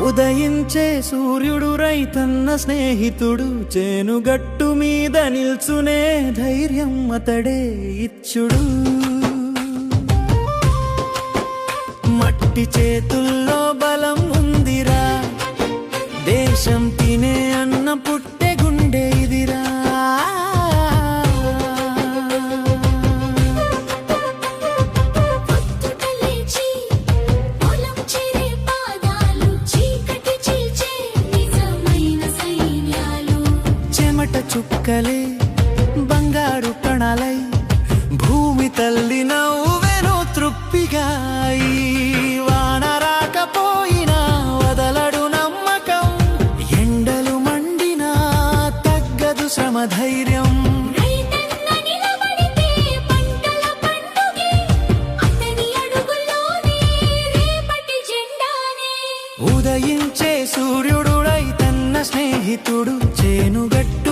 ఉదయించే సూర్యుడు రైతన్న స్నేహితుడు, చేనుగట్టు మీద నిల్చునే ధైర్యం అతడే ఇచ్చుడు. మట్టి చేతుల్లో బలం ఉందిరా, దేశం తినే అన్న పుట్టే గుండె ఇదిరా. చెమట చుక్కలే బంగారు కణాలై భూమి తల్లి నవ్వెను తృప్తిగా. వాన రాకపోయినా వదలడు నమ్మకం, ఎండలు మండినా తగ్గదు శ్రమ ధైర్యం. ఉదయించే సూర్యుడు రైతన్న స్నేహితుడు, చేనుగట్టు